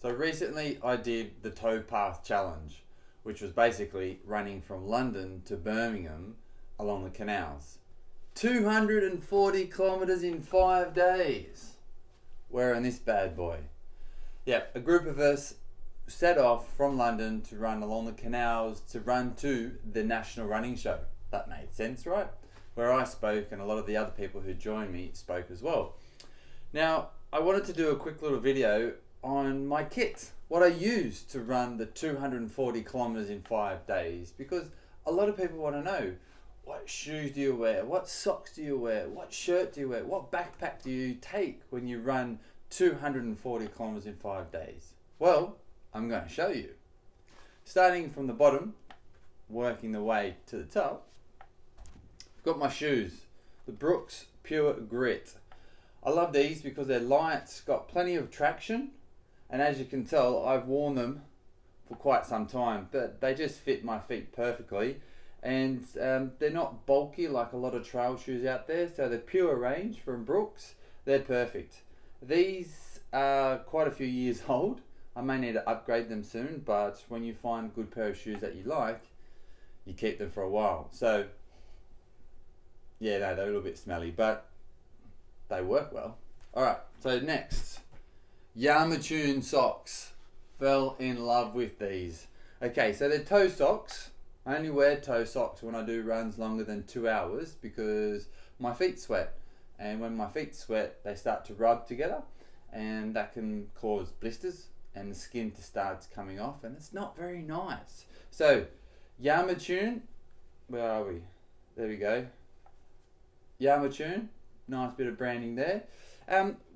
So recently I did the Towpath challenge, which was basically running from London to Birmingham along the canals. 240 kilometres in 5 days. Wearing this bad boy. Yep, a group of us set off from London to run along the canals to run to the National Running Show. That made sense, right? Where I spoke and a lot of the other people who joined me spoke as well. Now, I wanted to do a quick little video on my kit, what I use to run the 240 kilometers in 5 days, because a lot of people want to know, what shoes do you wear? What socks do you wear? What shirt do you wear? What backpack do you take when you run 240 kilometers in 5 days? Well, I'm going to show you. Starting from the bottom, working the way to the top, I've got my shoes, the Brooks Pure Grit. I love these because they're light, got plenty of traction, and as you can tell, I've worn them for quite some time, but they just fit my feet perfectly. And they're not bulky like a lot of trail shoes out there, so the Pure range from Brooks, they're perfect. These are quite a few years old. I may need to upgrade them soon, but when you find a good pair of shoes that you like, you keep them for a while. So yeah, no, they're a little bit smelly, but they work well. Alright, so next, Yamatune Socks. Fell in love with these. Okay, so they're toe socks. I only wear toe socks when I do runs longer than 2 hours because my feet sweat. And when my feet sweat, they start to rub together and that can cause blisters and the skin to start coming off, and it's not very nice. So, Yamatune, where are we? There we go. Yamatune, nice bit of branding there.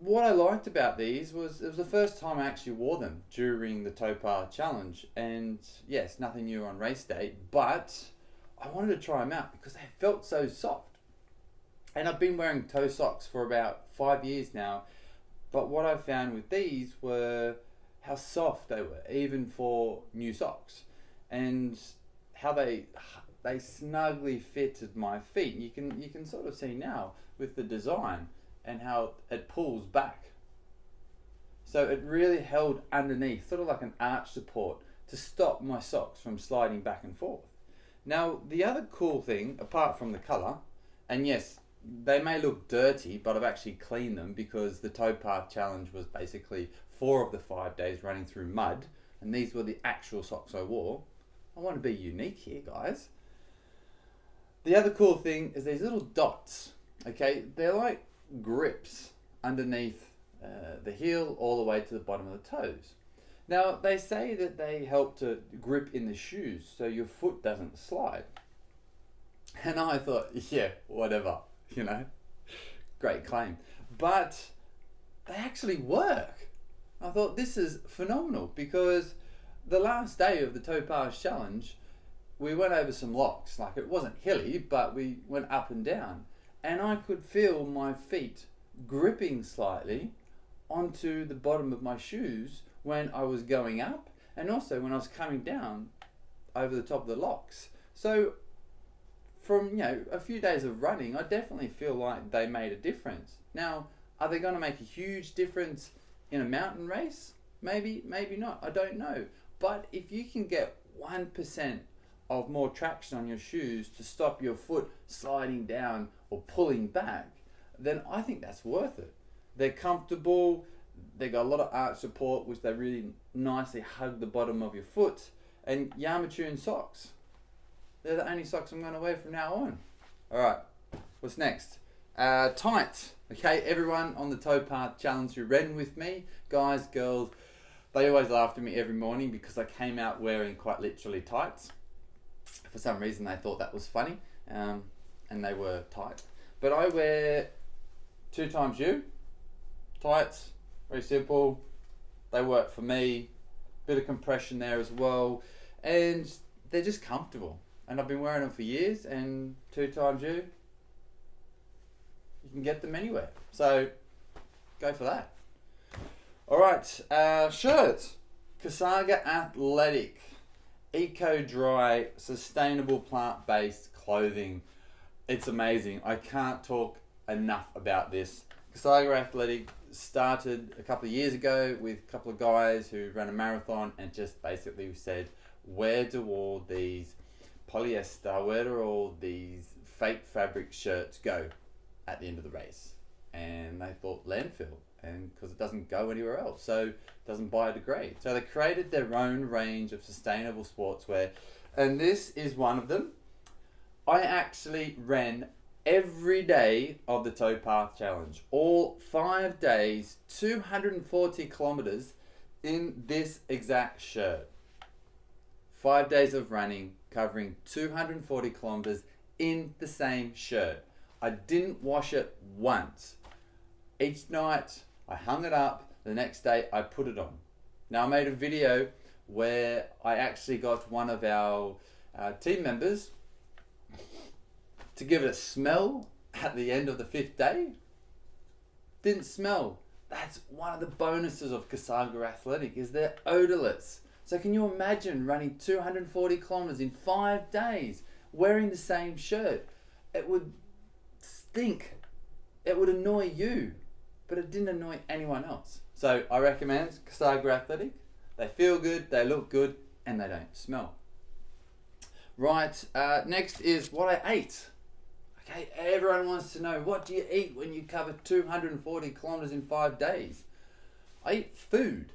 What I liked about these was it was the first time I actually wore them during the Towpath challenge, and yes, nothing new on race day, but I wanted to try them out because they felt so soft. And I've been wearing toe socks for about 5 years now, but what I found with these were how soft they were, even for new socks, and how they snugly fitted my feet. You can sort of see now with the design and how it pulls back. So it really held underneath, sort of like an arch support, to stop my socks from sliding back and forth. Now, the other cool thing, apart from the colour, and yes, they may look dirty, but I've actually cleaned them because the Towpath challenge was basically 4 of the 5 days running through mud, and these were the actual socks I wore. I want to be unique here, guys. The other cool thing is these little dots, okay? They're like grips underneath the heel all the way to the bottom of the toes. Now, they say that they help to grip in the shoes so your foot doesn't slide. And I thought, yeah, whatever, you know, great claim. But they actually work. I thought this is phenomenal because the last day of the Towpath challenge, we went over some locks. Like, it wasn't hilly, but we went up and down. And I could feel my feet gripping slightly onto the bottom of my shoes when I was going up, and also when I was coming down over the top of the locks. So from, you know, a few days of running, I definitely feel like they made a difference. Now, are they going to make a huge difference in a mountain race? Maybe, maybe not. I don't know. But if you can get 1% of more traction on your shoes to stop your foot sliding down or pulling back, then I think that's worth it. They're comfortable, they got a lot of arch support, which they really nicely hug the bottom of your foot. And Yamatune socks, they're the only socks I'm going to wear from now on. Alright, what's next? Tights. Okay, everyone on the Towpath challenge who ran with me, guys, girls, they always laughed at me every morning because I came out wearing quite literally tights. For some reason they thought that was funny, and they were tight. But I wear 2 times U tights, very simple. They work for me. Bit of compression there as well, and they're just comfortable. And I've been wearing them for years. And 2 times U, you can get them anywhere. So go for that. All right, shirts. Kusaga Athletic, ECODRY, sustainable plant-based clothing. It's amazing. I can't talk enough about this. Kusaga Athletic started a couple of years ago with a couple of guys who ran a marathon and just basically said, where do all these polyester, where do all these fake fabric shirts go at the end of the race? And they thought landfill, and because it doesn't go anywhere else, so it doesn't biodegrade. So they created their own range of sustainable sportswear, and this is one of them. I actually ran every day of the Towpath challenge, all 5 days, 240 kilometers in this exact shirt. 5 days of running, covering 240 kilometers in the same shirt. I didn't wash it once. Each night I hung it up, the next day I put it on. Now I made a video where I actually got one of our team members to give it a smell at the end of the 5th day. Didn't smell. That's one of the bonuses of Kusaga Athletic, is they're odorless. So can you imagine running 240 kilometers in 5 days wearing the same shirt? It would stink. It would annoy you, but it didn't annoy anyone else. So I recommend Kusaga Athletic. They feel good, they look good, and they don't smell. Right, next is what I ate. Okay, everyone wants to know, what do you eat when you cover 240 kilometers in 5 days? I eat food,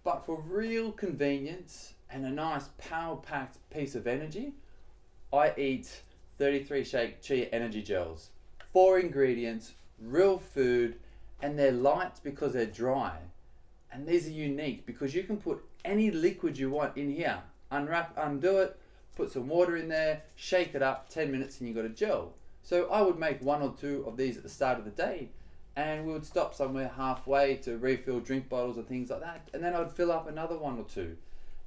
but for real convenience and a nice power-packed piece of energy, I eat 33 shake Chia Energy Gels. 4 ingredients, real food, and they're light because they're dry. And these are unique because you can put any liquid you want in here. Unwrap, undo it, put some water in there, shake it up, 10 minutes and you got a gel. So I would make 1 or 2 of these at the start of the day, and we would stop somewhere halfway to refill drink bottles and things like that, and then I'd fill up another 1 or 2.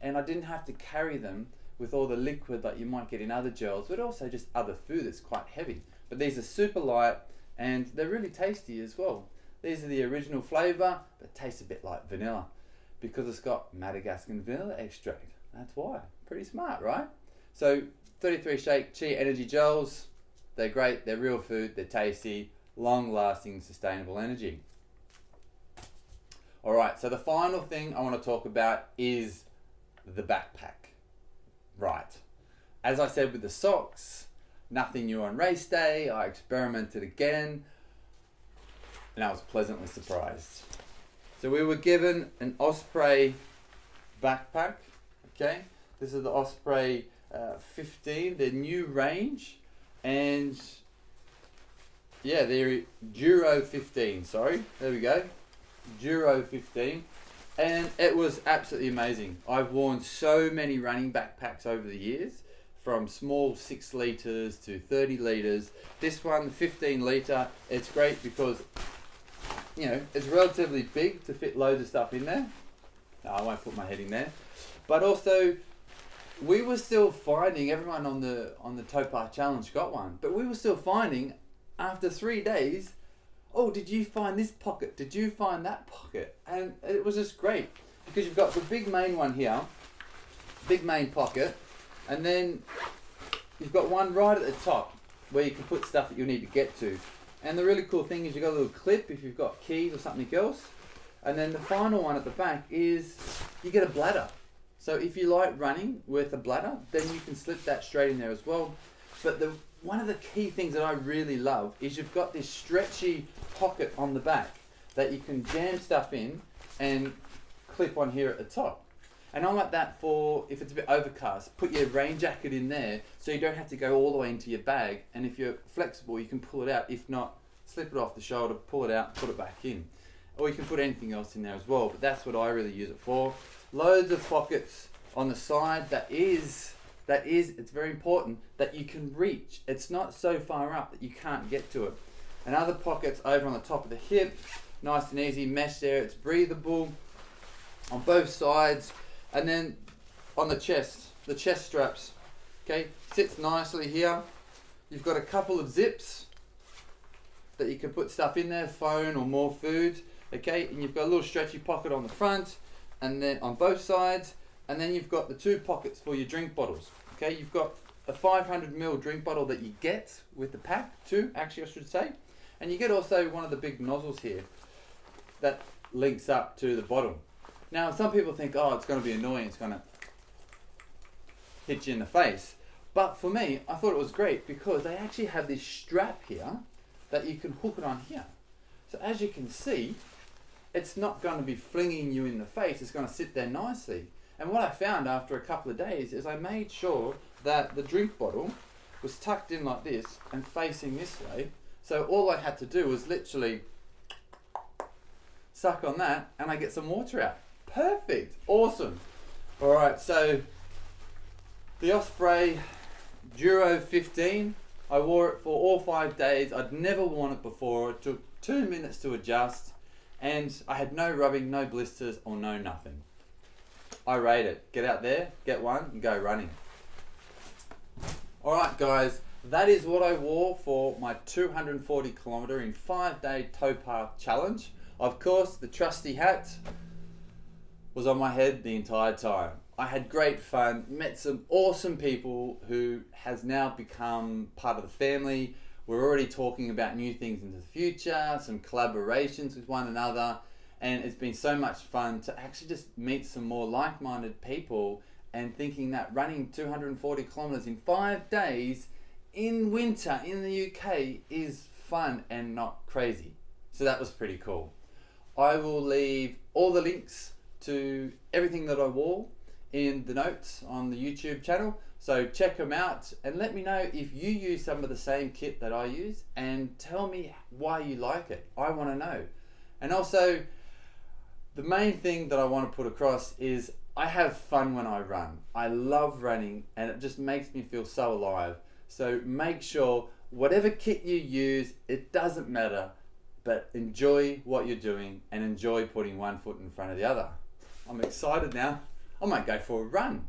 And I didn't have to carry them with all the liquid that you might get in other gels, but also just other food that's quite heavy. But these are super light and they're really tasty as well. These are the original flavour, but tastes a bit like vanilla because it's got Madagascan vanilla extract. That's why. Pretty smart, right? So 33 shake Chia Energy Gels, they're great, they're real food, they're tasty, long-lasting, sustainable energy. Alright, so the final thing I want to talk about is the backpack. Right. As I said with the socks, nothing new on race day, I experimented again, and I was pleasantly surprised. So we were given an Osprey backpack, okay? This is the Osprey 15, their new range, and yeah, they're Duro 15, sorry, there we go, Duro 15, and it was absolutely amazing. I've worn so many running backpacks over the years, from small 6 litres to 30 litres. This one, the 15 litre, it's great because, you know, it's relatively big to fit loads of stuff in there. No, I won't put my head in there. But also, we were still finding, everyone on the Towpath challenge got one, but we were still finding after 3 days, oh, did you find this pocket? Did you find that pocket? And it was just great because you've got the big main one here, big main pocket, and then you've got one right at the top where you can put stuff that you need to get to. And the really cool thing is you've got a little clip if you've got keys or something else. And then the final one at the back is you get a bladder. So if you like running with a bladder, then you can slip that straight in there as well. But one of the key things that I really love is you've got this stretchy pocket on the back that you can jam stuff in and clip on here at the top. And I like that for if it's a bit overcast, put your rain jacket in there so you don't have to go all the way into your bag. And if you're flexible, you can pull it out. If not, slip it off the shoulder, pull it out, put it back in. Or you can put anything else in there as well, but that's what I really use it for. Loads of pockets on the side. It's very important that you can reach. It's not so far up that you can't get to it. And other pockets over on the top of the hip, nice and easy, mesh there, it's breathable on both sides. And then on the chest straps, okay, sits nicely here. You've got a couple of zips that you can put stuff in there, phone or more food, okay, and you've got a little stretchy pocket on the front and then on both sides, and then you've got the 2 pockets for your drink bottles, okay. You've got a 500ml drink bottle that you get with the pack, 2 actually I should say, and you get also one of the big nozzles here. that links up to the bottom. Now, some people think, oh, it's going to be annoying, it's going to hit you in the face. But for me, I thought it was great because they actually have this strap here that you can hook it on here. So as you can see, it's not going to be flinging you in the face, it's going to sit there nicely. And what I found after a couple of days is I made sure that the drink bottle was tucked in like this and facing this way. So all I had to do was literally suck on that and I get some water out. Perfect, awesome. All right, so the Osprey Duro 15, I wore it for all 5 days. I'd never worn it before. It took 2 minutes to adjust and I had no rubbing, no blisters or no nothing. I rate it. Get out there, get one and go running. Alright guys, that is what I wore for my 240 kilometer in 5-day Towpath challenge. Of course, the trusty hat was on my head the entire time. I had great fun, met some awesome people who has now become part of the family. We're already talking about new things into the future, some collaborations with one another, and it's been so much fun to actually just meet some more like-minded people and thinking that running 240 kilometers in 5 days in winter in the UK is fun and not crazy. So that was pretty cool. I will leave all the links to everything that I wore in the notes on the YouTube channel, so check them out and let me know if you use some of the same kit that I use and tell me why you like it. I want to know. And also, the main thing that I want to put across is I have fun when I run. I love running and it just makes me feel so alive. So make sure whatever kit you use, it doesn't matter, but enjoy what you're doing and enjoy putting one foot in front of the other. I'm excited now. I might go for a run.